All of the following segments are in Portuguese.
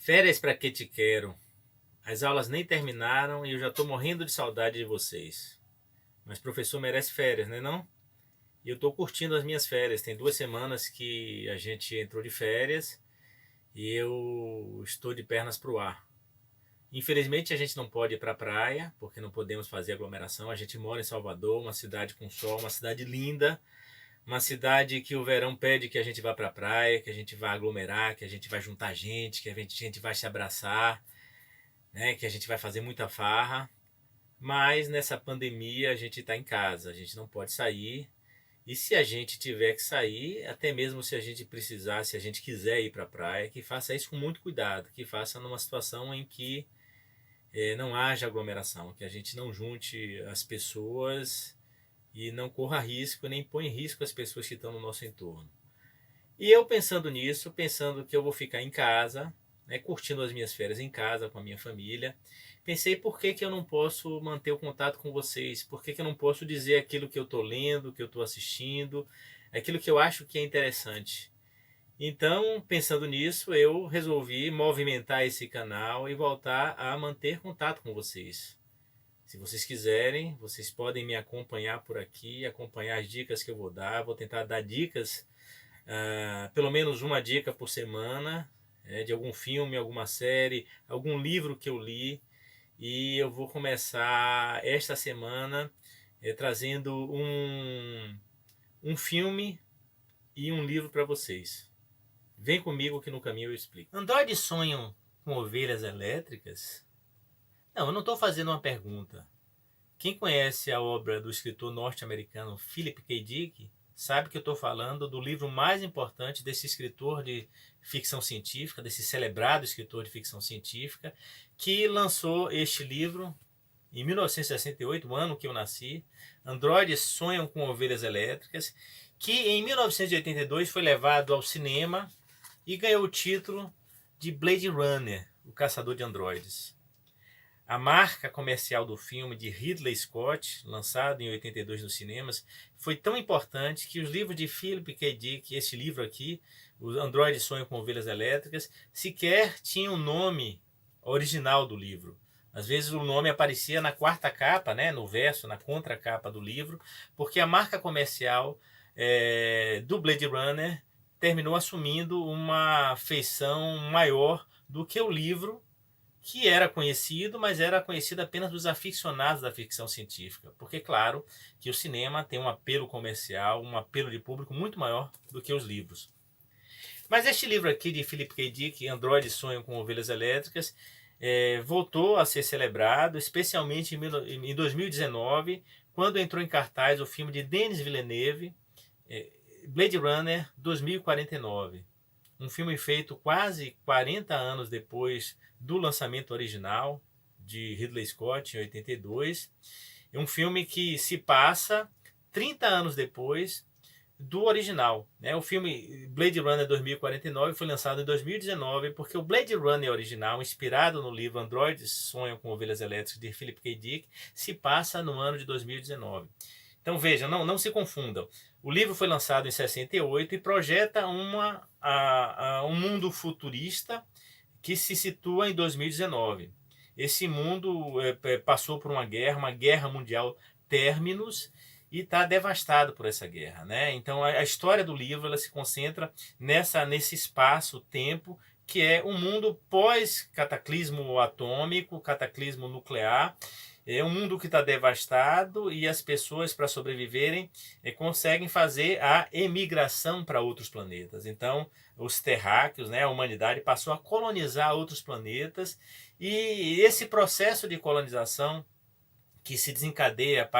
Férias para que te quero? As aulas nem terminaram e eu já estou morrendo de saudade de vocês. Mas professor merece férias, né não? E eu estou curtindo as minhas férias. Tem 2 semanas que a gente entrou de férias e eu estou de pernas para o ar. Infelizmente a gente não pode ir para a praia, porque não podemos fazer aglomeração. A gente mora em Salvador, uma cidade com sol, uma cidade linda, uma cidade que o verão pede que a gente vá para a praia, que a gente vá aglomerar, que a gente vai juntar gente, que a gente vai se abraçar, né, que a gente vai fazer muita farra, mas nessa pandemia a gente está em casa, a gente não pode sair. E se a gente tiver que sair, até mesmo se a gente precisar, se a gente quiser ir para a praia, que faça isso com muito cuidado, que faça numa situação em que não haja aglomeração, que a gente não junte as pessoas e não corra risco, nem põe em risco as pessoas que estão no nosso entorno. E eu pensando nisso, pensando que eu vou ficar em casa, né, curtindo as minhas férias em casa com a minha família, pensei por que eu não posso manter o contato com vocês, por que eu não posso dizer aquilo que eu estou lendo, que eu estou assistindo, aquilo que eu acho que é interessante. Então, pensando nisso, eu resolvi movimentar esse canal e voltar a manter contato com vocês. Se vocês quiserem, vocês podem me acompanhar por aqui, acompanhar as dicas que eu vou dar. Vou tentar dar dicas, pelo menos uma dica por semana, de algum filme, alguma série, algum livro que eu li. E eu vou começar esta semana trazendo um filme e um livro para vocês. Vem comigo que no caminho eu explico. Androides sonham com ovelhas elétricas? Não, eu não estou fazendo uma pergunta. Quem conhece a obra do escritor norte-americano Philip K. Dick sabe que eu estou falando do livro mais importante desse escritor de ficção científica, desse celebrado escritor de ficção científica, que lançou este livro em 1968, o ano que eu nasci. Androides sonham com ovelhas elétricas, que em 1982 foi levado ao cinema e ganhou o título de Blade Runner, o caçador de androides. A marca comercial do filme de Ridley Scott, lançado em 82 nos cinemas, foi tão importante que os livros de Philip K. Dick, esse livro aqui, o Android Sonho com Ovelhas Elétricas, sequer tinha o nome original do livro. Às vezes o nome aparecia na quarta capa, né, no verso, na contracapa do livro, porque a marca comercial do Blade Runner terminou assumindo uma feição maior do que o livro, que era conhecido, mas era conhecido apenas dos aficionados da ficção científica. Porque, claro, que o cinema tem um apelo comercial, um apelo de público muito maior do que os livros. Mas este livro aqui de Philip K. Dick, Androides Sonham com Ovelhas Elétricas, voltou a ser celebrado, especialmente em 2019, quando entrou em cartaz o filme de Denis Villeneuve, Blade Runner 2049. Um filme feito quase 40 anos depois do lançamento original de Ridley Scott, em 82. É um filme que se passa 30 anos depois do original. O filme Blade Runner 2049 foi lançado em 2019 porque o Blade Runner original, inspirado no livro Androides Sonham com Ovelhas Elétricas de Philip K. Dick, se passa no ano de 2019. Então vejam, não se confundam. O livro foi lançado em 68 e projeta um mundo futurista que se situa em 2019. Esse mundo passou por uma guerra mundial terminus, e está devastado por essa guerra, né? Então a história do livro ela se concentra nesse espaço-tempo que é um mundo pós-cataclismo atômico, cataclismo nuclear. É um mundo que está devastado e as pessoas, para sobreviverem, conseguem fazer a emigração para outros planetas. Então, os terráqueos, né, a humanidade passou a colonizar outros planetas, e esse processo de colonização que se desencadeia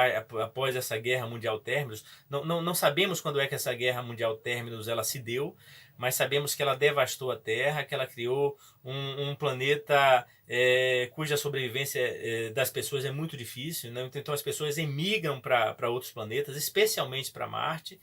após essa guerra mundial terminus. Não sabemos quando é que essa guerra mundial terminus ela se deu, mas sabemos que ela devastou a Terra, que ela criou um planeta cuja sobrevivência das pessoas é muito difícil, né? Então as pessoas emigram para outros planetas, especialmente para Marte.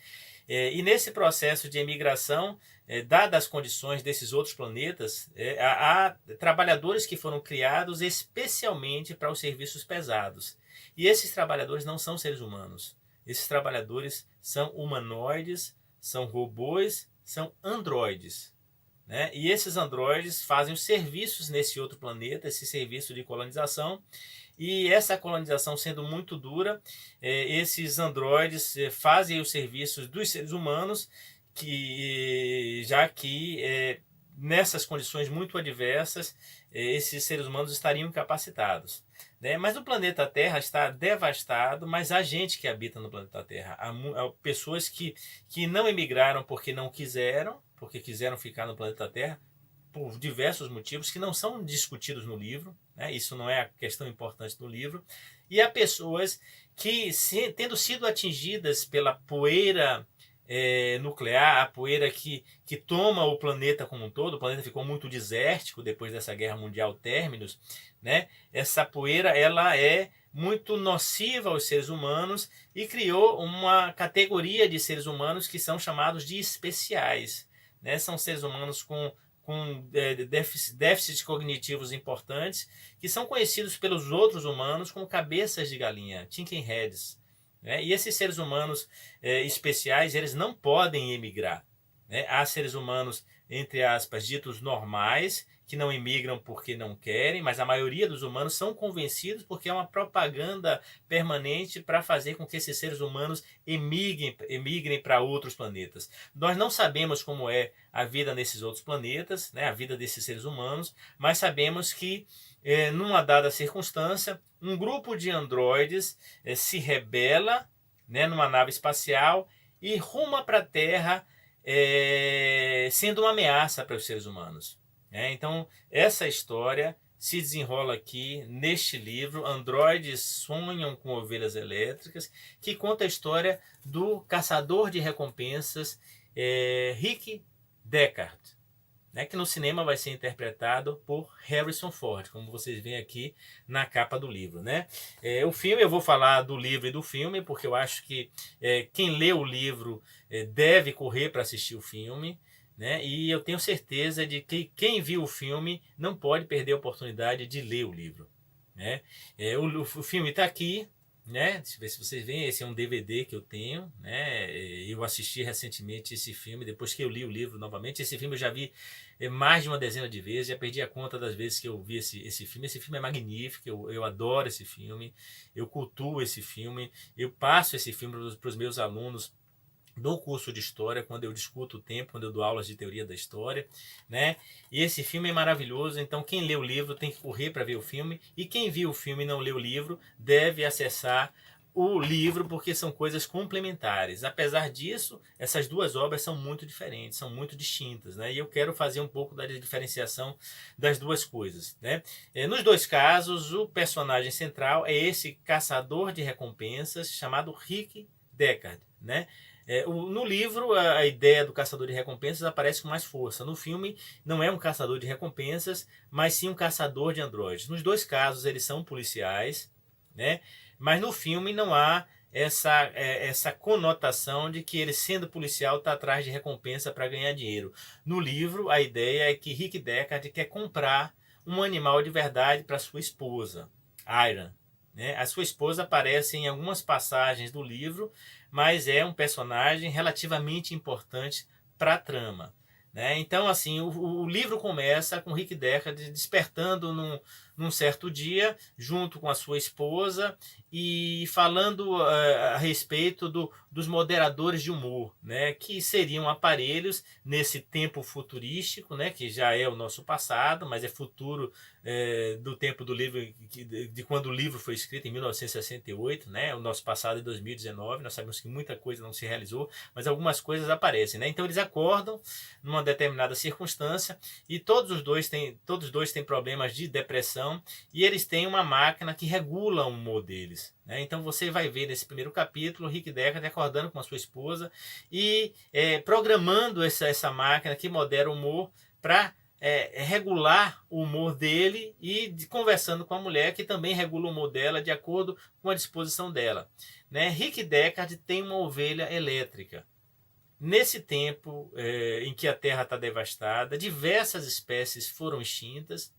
E nesse processo de emigração, dadas as condições desses outros planetas, há trabalhadores que foram criados especialmente para os serviços pesados. E esses trabalhadores não são seres humanos. Esses trabalhadores são humanoides, são robôs, são androides. né? E esses androides fazem os serviços nesse outro planeta, esse serviço de colonização. E essa colonização sendo muito dura, esses androides fazem os serviços dos seres humanos, já que nessas condições muito adversas, esses seres humanos estariam incapacitados, né? Mas o planeta Terra está devastado, mas há gente que habita no planeta Terra. Há pessoas que não emigraram porque não quiseram, porque quiseram ficar no planeta Terra, por diversos motivos que não são discutidos no livro, né? Isso não é a questão importante do livro. E há pessoas que, tendo sido atingidas pela poeira nuclear, a poeira que toma o planeta como um todo, o planeta ficou muito desértico depois dessa guerra mundial terminus, né? Essa poeira ela é muito nociva aos seres humanos e criou uma categoria de seres humanos que são chamados de especiais, né? São seres humanos com déficits cognitivos importantes, que são conhecidos pelos outros humanos como cabeças de galinha, chicken heads, né? E esses seres humanos especiais, eles não podem emigrar, né? Há seres humanos, entre aspas, ditos normais, que não imigram porque não querem, mas a maioria dos humanos são convencidos porque é uma propaganda permanente para fazer com que esses seres humanos emigrem para outros planetas. Nós não sabemos como é a vida nesses outros planetas, né, a vida desses seres humanos, mas sabemos que, numa dada circunstância, um grupo de androides se rebela, né, numa nave espacial e ruma para a Terra, sendo uma ameaça para os seres humanos. Então, essa história se desenrola aqui neste livro, Androides Sonham com Ovelhas Elétricas, que conta a história do caçador de recompensas Rick Deckard, né, que no cinema vai ser interpretado por Harrison Ford, como vocês veem aqui na capa do livro, né? O filme, eu vou falar do livro e do filme, porque eu acho que quem lê o livro deve correr para assistir o filme, né? E eu tenho certeza de que quem viu o filme não pode perder a oportunidade de ler o livro, né? O filme está aqui, né? Deixa eu ver se vocês veem, esse é um DVD que eu tenho, né? Eu assisti recentemente esse filme, depois que eu li o livro novamente. Esse filme eu já vi mais de uma dezena de vezes, já perdi a conta das vezes que eu vi esse filme. Esse filme é magnífico, eu adoro esse filme, eu cultuo esse filme, eu passo esse filme para os meus alunos do curso de História, quando eu discuto o tempo, quando eu dou aulas de teoria da história, né? E esse filme é maravilhoso, então quem lê o livro tem que correr para ver o filme, e quem viu o filme e não lê o livro deve acessar o livro, porque são coisas complementares. Apesar disso, essas duas obras são muito diferentes, são muito distintas, né? E eu quero fazer um pouco da diferenciação das duas coisas, né? Nos dois casos, o personagem central é esse caçador de recompensas chamado Rick Deckard, né? No livro, a ideia do caçador de recompensas aparece com mais força. No filme, não é um caçador de recompensas, mas sim um caçador de androides. Nos dois casos, eles são policiais, né? Mas no filme não há essa conotação de que ele, sendo policial, está atrás de recompensa para ganhar dinheiro. No livro, a ideia é que Rick Deckard quer comprar um animal de verdade para sua esposa, Iron, né? A sua esposa aparece em algumas passagens do livro, mas é um personagem relativamente importante para a trama, né? Então, assim, o livro começa com Rick Deckard despertando num certo dia, junto com a sua esposa, e falando a respeito dos moderadores de humor, né? Que seriam aparelhos nesse tempo futurístico, né? Que já é o nosso passado, mas é futuro do tempo do livro, de quando o livro foi escrito, em 1968, né? O nosso passado é 2019, nós sabemos que muita coisa não se realizou, mas algumas coisas aparecem, né? Então eles acordam numa determinada circunstância e todos os dois têm problemas de depressão, e eles têm uma máquina que regula o humor deles, né? Então você vai ver nesse primeiro capítulo o Rick Deckard acordando com a sua esposa e programando essa máquina que modera o humor para regular o humor dele, e conversando com a mulher que também regula o humor dela de acordo com a disposição dela, né? Rick Deckard tem uma ovelha elétrica. Nesse tempo em que a Terra está devastada, diversas espécies foram extintas,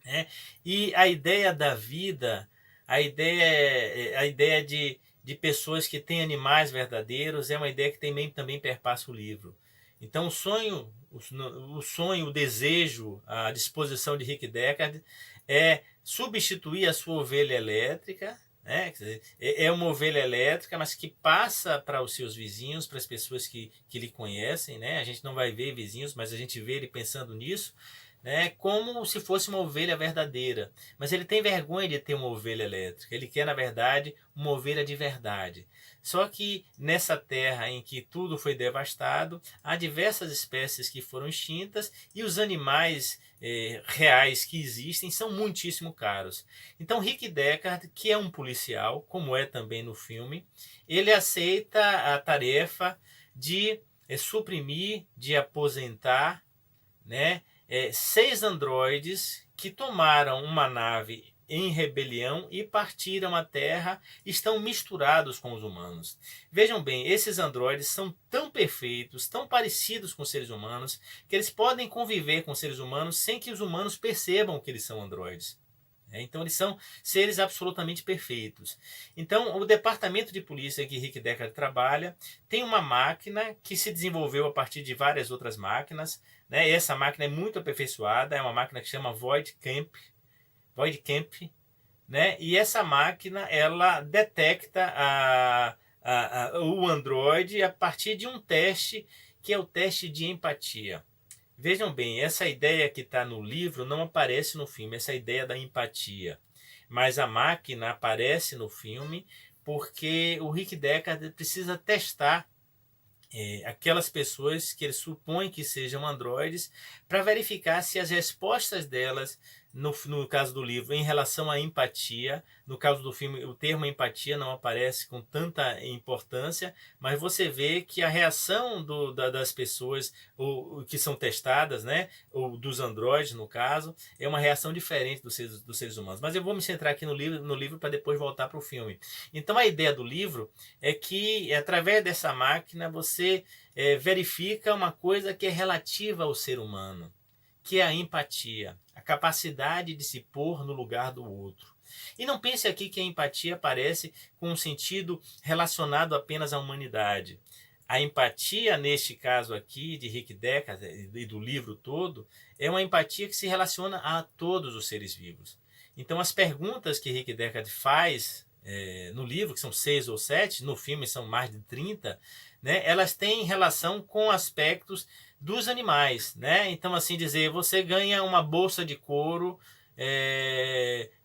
né? E a ideia da vida, a ideia de pessoas que têm animais verdadeiros é uma ideia que também perpassa o livro. Então o sonho, o desejo, a disposição de Rick Deckard é substituir a sua ovelha elétrica, né? Quer dizer, é uma ovelha elétrica, mas que passa para os seus vizinhos, para as pessoas que lhe conhecem, né? A gente não vai ver vizinhos, mas a gente vê ele pensando nisso, né? Como se fosse uma ovelha verdadeira. Mas ele tem vergonha de ter uma ovelha elétrica. Ele quer, na verdade, uma ovelha de verdade. Só que nessa terra em que tudo foi devastado, há diversas espécies que foram extintas e os animais reais que existem são muitíssimo caros. Então Rick Deckard, que é um policial, como é também no filme, ele aceita a tarefa de suprimir, de aposentar, né, 6 androides que tomaram uma nave em rebelião e partiram à Terra, estão misturados com os humanos. Vejam bem, esses androides são tão perfeitos, tão parecidos com seres humanos, que eles podem conviver com seres humanos sem que os humanos percebam que eles são androides. Então eles são seres absolutamente perfeitos. Então o departamento de polícia que Rick Deckard trabalha tem uma máquina que se desenvolveu a partir de várias outras máquinas, né? Essa máquina é muito aperfeiçoada, é uma máquina que chama Void Camp, né? E essa máquina ela detecta o Android a partir de um teste que é o teste de empatia. Vejam bem, essa ideia que está no livro não aparece no filme, essa ideia da empatia. Mas a máquina aparece no filme porque o Rick Deckard precisa testar aquelas pessoas que ele supõe que sejam androides para verificar se as respostas delas, no caso do livro, em relação à empatia, no caso do filme, o termo empatia não aparece com tanta importância, mas você vê que a reação das pessoas que são testadas, né, ou dos androides, no caso, é uma reação diferente dos seres humanos. Mas eu vou me centrar aqui no livro para depois voltar para o filme. Então a ideia do livro é que, através dessa máquina, você verifica uma coisa que é relativa ao ser humano, que é a empatia, a capacidade de se pôr no lugar do outro. E não pense aqui que a empatia aparece com um sentido relacionado apenas à humanidade. A empatia, neste caso aqui, de Rick Deckard e do livro todo, é uma empatia que se relaciona a todos os seres vivos. Então as perguntas que Rick Deckard faz no livro, que são 6 ou 7, no filme são mais de 30, né, elas têm relação com aspectos dos animais, né? Então, assim dizer, você ganha uma bolsa de couro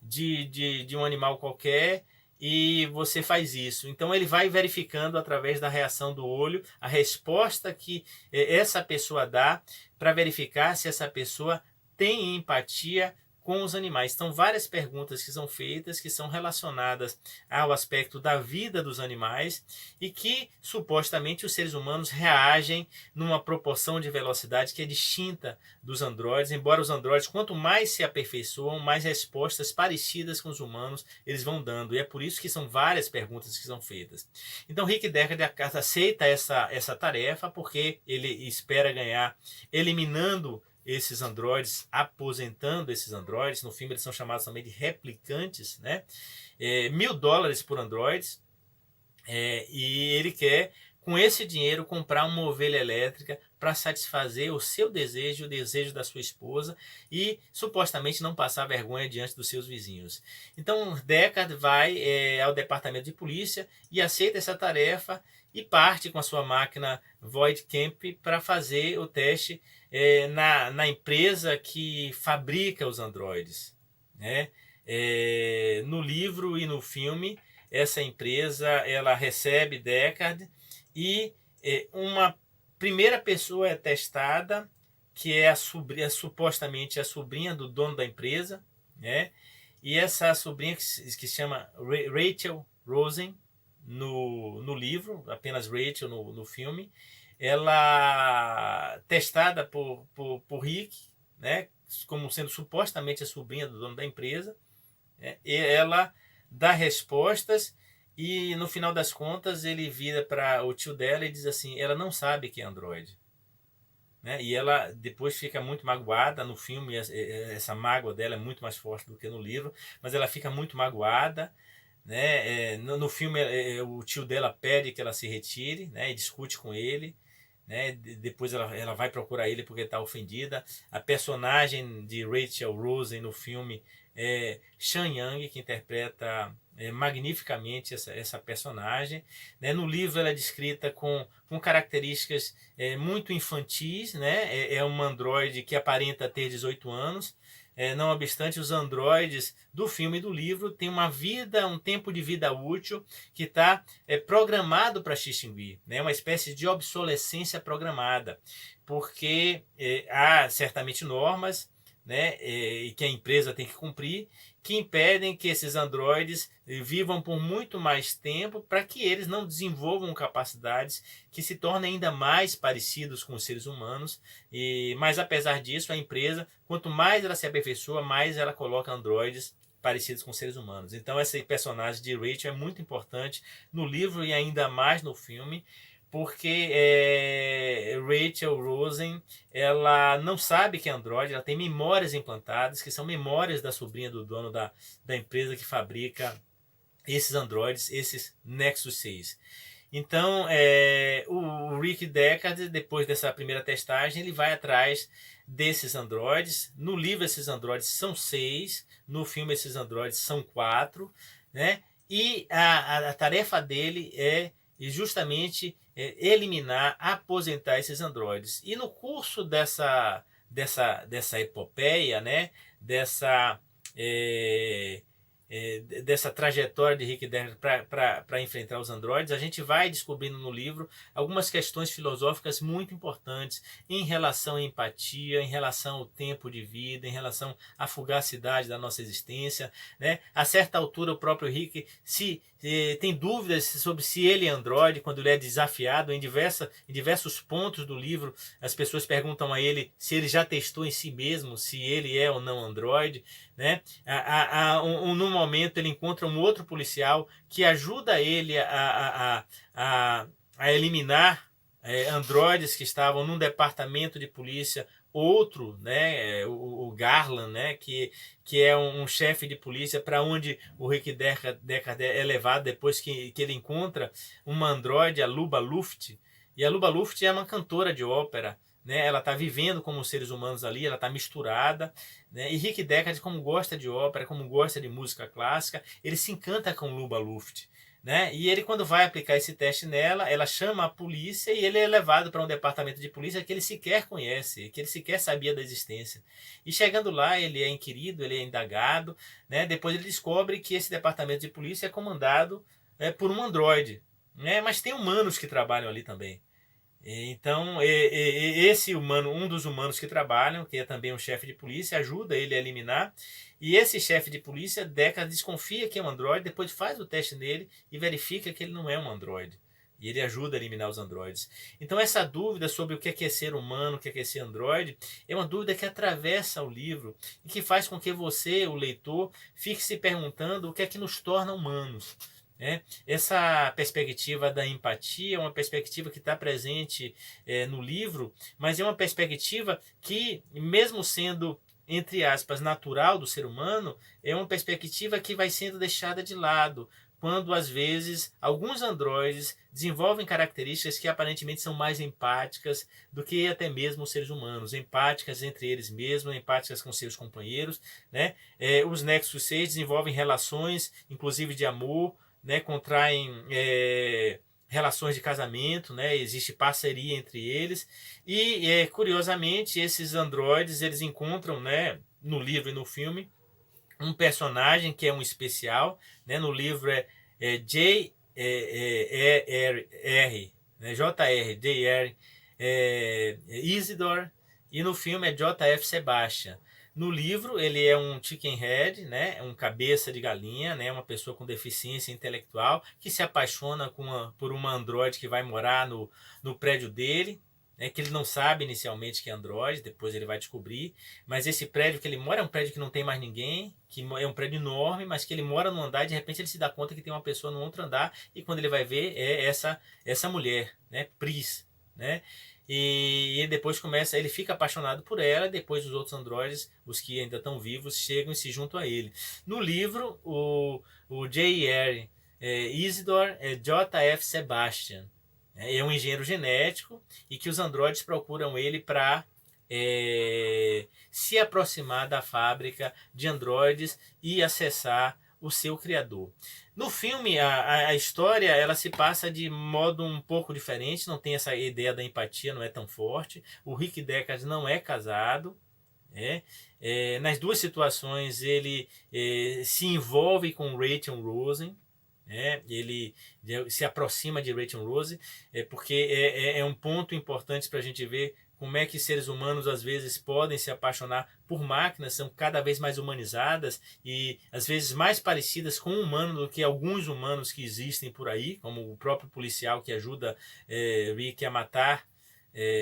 de um animal qualquer e você faz isso. Então ele vai verificando através da reação do olho a resposta que essa pessoa dá para verificar se essa pessoa tem empatia com os animais. Então, várias perguntas que são feitas, que são relacionadas ao aspecto da vida dos animais e que, supostamente, os seres humanos reagem numa proporção de velocidade que é distinta dos androides, embora os androides, quanto mais se aperfeiçoam, mais respostas parecidas com os humanos eles vão dando. E é por isso que são várias perguntas que são feitas. Então, Rick Deckard aceita essa tarefa porque ele espera ganhar eliminando esses androides, aposentando esses androides. No filme eles são chamados também de replicantes, né? $1.000 por androides. E ele quer, com esse dinheiro, comprar uma ovelha elétrica para satisfazer o seu desejo, o desejo da sua esposa e supostamente não passar vergonha diante dos seus vizinhos. Então Deckard vai ao departamento de polícia e aceita essa tarefa e parte com a sua máquina Void Camp para fazer o teste na empresa que fabrica os androides, né? No livro e no filme, essa empresa ela recebe Deckard e uma primeira pessoa é testada, que é supostamente a sobrinha do dono da empresa, né? E essa sobrinha que se chama Rachel Rosen no livro, apenas Rachel no filme, ela testada por Rick, né? Como sendo supostamente a sobrinha do dono da empresa, e ela dá respostas e no final das contas ele vira para o tio dela e diz assim, ela não sabe que é Android, né? E ela depois fica muito magoada. No filme essa mágoa dela é muito mais forte do que no livro, mas ela fica muito magoada, né? No filme o tio dela pede que ela se retire, né? E discute com ele, né? Depois ela vai procurar ele porque está ofendida. A personagem de Rachel Rosen no filme é Sean Young, que interpreta magnificamente essa personagem, né? No livro ela é descrita com características muito infantis, né? É uma androide que aparenta ter 18 anos. Não obstante, os androides do filme e do livro têm um tempo de vida útil que está programado para se extinguir, né? Uma espécie de obsolescência programada, porque há certamente normas, né, e que a empresa tem que cumprir, que impedem que esses androides vivam por muito mais tempo para que eles não desenvolvam capacidades que se tornem ainda mais parecidos com os seres humanos. Mas apesar disso, a empresa, quanto mais ela se aperfeiçoa, mais ela coloca androides parecidos com seres humanos. Então esse personagem de Rachel é muito importante no livro e ainda mais no filme, porque Rachel Rosen, ela não sabe que é androide, ela tem memórias implantadas, que são memórias da sobrinha do dono da empresa que fabrica esses androides, esses Nexus 6. Então, o Rick Deckard, depois dessa primeira testagem, ele vai atrás desses androides. No livro, esses androides são 6, no filme, esses androides são 4, né? E a tarefa dele é justamente eliminar, aposentar esses androides. E no curso dessa epopeia, né? Dessa dessa trajetória de Rick Deckard para enfrentar os androides, a gente vai descobrindo no livro algumas questões filosóficas muito importantes em relação à empatia, em relação ao tempo de vida, em relação à fugacidade da nossa existência, né? A certa altura, o próprio Rick tem dúvidas sobre se ele é androide, quando ele é desafiado em diversos pontos do livro. As pessoas perguntam a ele se ele já testou em si mesmo, se ele é ou não androide, né? No momento ele encontra um outro policial que ajuda ele a eliminar androides que estavam num departamento de polícia, outro, né, o Garland, né, que é um chefe de polícia, para onde o Rick Deckard é levado depois que ele encontra uma androide, a Luba Luft. E a Luba Luft é uma cantora de ópera, né? Ela está vivendo como os seres humanos ali, ela está misturada, né? E Rick Deckard, como gosta de ópera, como gosta de música clássica, ele se encanta com Luba Luft, né? E ele, quando vai aplicar esse teste nela, ela chama a polícia e ele é levado para um departamento de polícia que ele sequer conhece, que ele sequer sabia da existência. E chegando lá, ele é inquirido, ele é indagado, né? Depois ele descobre que esse departamento de polícia é comandado por um androide, né? Mas tem humanos que trabalham ali também. Então, esse humano, um dos humanos que trabalham, que é também um chefe de polícia, ajuda ele a eliminar. E esse chefe de polícia, Deckard, desconfia que é um androide, depois faz o teste nele e verifica que ele não é um androide. E ele ajuda a eliminar os androides. Então, essa dúvida sobre o que é ser humano, o que é ser androide, é uma dúvida que atravessa o livro e que faz com que você, o leitor, fique se perguntando o que é que nos torna humanos. Essa perspectiva da empatia é uma perspectiva que está presente no livro, mas é uma perspectiva que, mesmo sendo, entre aspas, natural do ser humano, é uma perspectiva que vai sendo deixada de lado, quando às vezes alguns androides desenvolvem características que aparentemente são mais empáticas do que até mesmo os seres humanos, empáticas entre eles mesmos, empáticas com seus companheiros, né? Os Nexus 6 desenvolvem relações, inclusive de amor, né, contraem relações de casamento, né, existe parceria entre eles e curiosamente esses androides eles encontram, né, no livro e no filme um personagem que é um especial, né, no livro J.R., né, J.R. Isidore, e no filme é J.F. Sebastian. No livro, ele é um chicken head, né? Um cabeça de galinha, né? Uma pessoa com deficiência intelectual que se apaixona por uma androide que vai morar no prédio dele, né? Que ele não sabe inicialmente que é androide, depois ele vai descobrir. Mas esse prédio que ele mora é um prédio que não tem mais ninguém, que é um prédio enorme, mas que ele mora num andar e de repente ele se dá conta que tem uma pessoa no outro andar e quando ele vai ver é essa mulher, né? Pris, né? E depois ele fica apaixonado por ela, e depois os outros androides, os que ainda estão vivos, chegam e se juntam a ele. No livro, o J.R. Isidore é J.F. Sebastian. É um engenheiro genético e que os androides procuram ele para se aproximar da fábrica de androides e acessar o seu criador. No filme, a história ela se passa de modo um pouco diferente, não tem essa ideia da empatia, não é tão forte. O Rick Deckard não é casado. Nas duas situações ele se envolve com Rachel Rosen. Ele se aproxima de Rachel Rose, porque é um ponto importante para a gente ver como é que seres humanos às vezes podem se apaixonar por máquinas, são cada vez mais humanizadas e às vezes mais parecidas com um humano do que alguns humanos que existem por aí, como o próprio policial que ajuda Rick a matar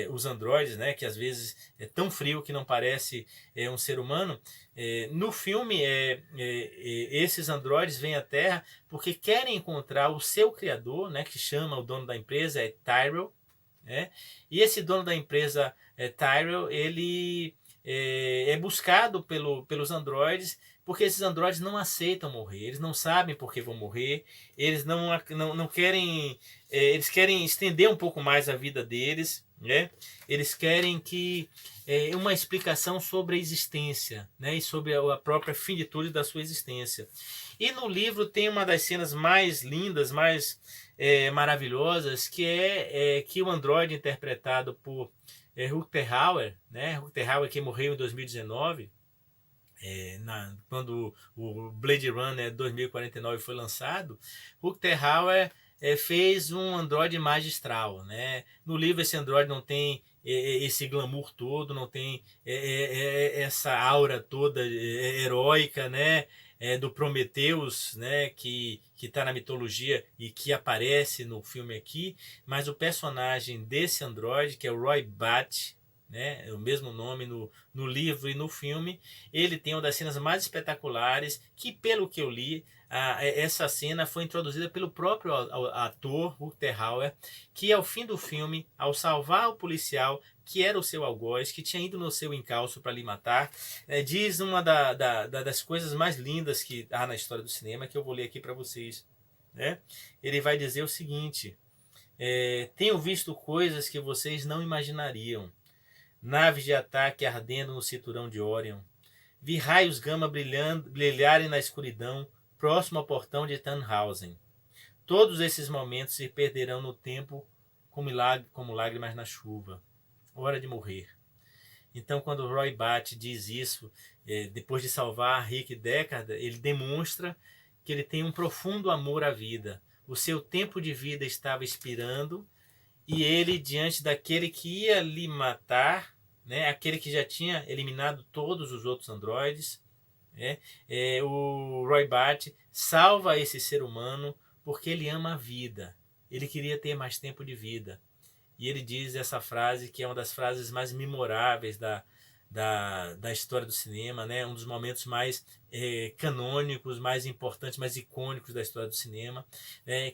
os androides, né, que às vezes é tão frio que não parece um ser humano. No filme, esses androides vêm à Terra porque querem encontrar o seu criador, né, que chama o dono da empresa, Tyrell. E esse dono da empresa, Tyrell, ele é buscado pelos androides porque esses androides não aceitam morrer, eles não sabem por que vão morrer, eles não querem, eles querem estender um pouco mais a vida deles, eles querem que uma explicação sobre a existência, e sobre a própria finitude da sua existência. E no livro tem uma das cenas mais lindas, mais maravilhosas, que é que o androide interpretado por Rutger Hauer, Rutger Hauer que morreu em 2019, quando o Blade Runner 2049 foi lançado, Rutger Hauer fez um androide magistral. No livro esse androide não tem esse glamour todo, não tem essa aura toda heróica, do Prometheus, que está na mitologia e que aparece no filme aqui, mas o personagem desse androide, que é o Roy Batty, é o mesmo nome no livro e no filme, ele tem uma das cenas mais espetaculares, que pelo que eu li, essa cena foi introduzida pelo próprio ator Rutger Hauer, que ao fim do filme, ao salvar o policial, que era o seu algoz, que tinha ido no seu encalço para lhe matar, diz uma das coisas mais lindas que há na história do cinema, que eu vou ler aqui para vocês. Ele vai dizer o seguinte: tenho visto coisas que vocês não imaginariam. Naves de ataque ardendo no cinturão de Orion. Vi raios gama brilharem na escuridão, próximo ao portão de Tannhausen. Todos esses momentos se perderão no tempo como lágrimas na chuva. Hora de morrer. Então, quando o Roy Batty diz isso, depois de salvar Rick Deckard, ele demonstra que ele tem um profundo amor à vida. O seu tempo de vida estava expirando e ele, diante daquele que ia lhe matar, aquele que já tinha eliminado todos os outros androides, o Roy Batty salva esse ser humano porque ele ama a vida. Ele queria ter mais tempo de vida. E ele diz essa frase que é uma das frases mais memoráveis da história do cinema, um dos momentos mais canônicos, mais importantes, mais icônicos da história do cinema,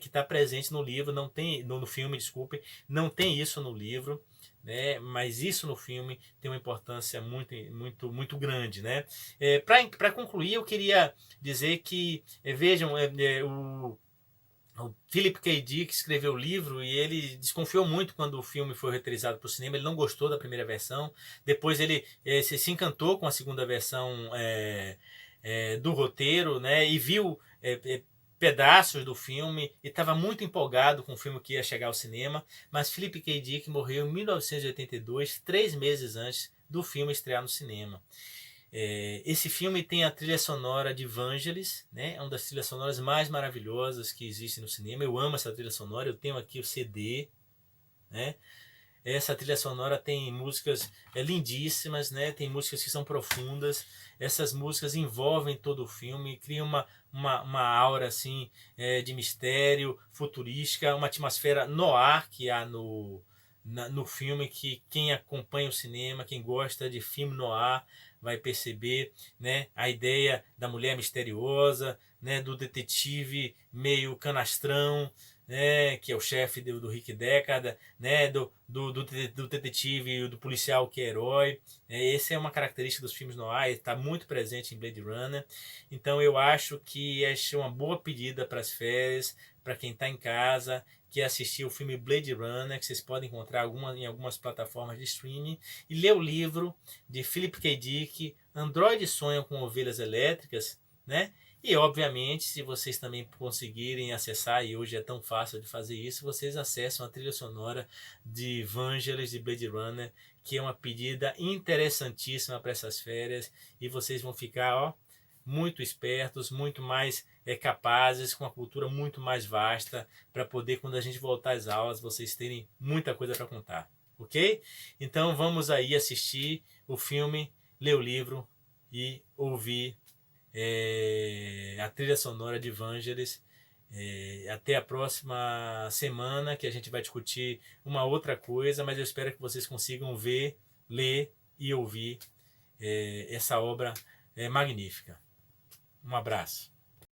que está presente no livro, não tem no filme, desculpe, não tem isso no livro, mas isso no filme tem uma importância muito, muito, muito grande. Para concluir, eu queria dizer que, vejam, o Philip K. Dick escreveu o livro e ele desconfiou muito quando o filme foi reutilizado para o cinema. Ele não gostou da primeira versão. Depois ele se encantou com a segunda versão do roteiro, e viu pedaços do filme e estava muito empolgado com o filme que ia chegar ao cinema. Mas Philip K. Dick morreu em 1982, 3 meses antes do filme estrear no cinema. Esse filme tem a trilha sonora de Vangelis, é uma das trilhas sonoras mais maravilhosas que existe no cinema. Eu amo essa trilha sonora, eu tenho aqui o CD. Essa trilha sonora tem músicas lindíssimas, tem músicas que são profundas. Essas músicas envolvem todo o filme, criam uma aura assim, de mistério, futurística, uma atmosfera noir que há no filme, que quem acompanha o cinema, quem gosta de filme noir, vai perceber a ideia da mulher misteriosa, do detetive meio canastrão, que é o chefe do Rick Deckard, do detetive e do policial que é herói. Essa é uma característica dos filmes noir, está muito presente em Blade Runner. Então eu acho que é uma boa pedida para as férias, para quem está em casa, que é assistir o filme Blade Runner, que vocês podem encontrar em algumas plataformas de streaming, e ler o livro de Philip K. Dick, Androides Sonham com Ovelhas Elétricas, né? E, obviamente, se vocês também conseguirem acessar, e hoje é tão fácil de fazer isso, vocês acessam a trilha sonora de Vangelis, de Blade Runner, que é uma pedida interessantíssima para essas férias, e vocês vão ficar, ó, muito espertos, muito mais capazes, com uma cultura muito mais vasta, para poder, quando a gente voltar às aulas, vocês terem muita coisa para contar, ok? Então vamos aí assistir o filme, ler o livro e ouvir a trilha sonora de Vangelis. Até a próxima semana, que a gente vai discutir uma outra coisa, mas eu espero que vocês consigam ver, ler e ouvir essa obra magnífica. Um abraço.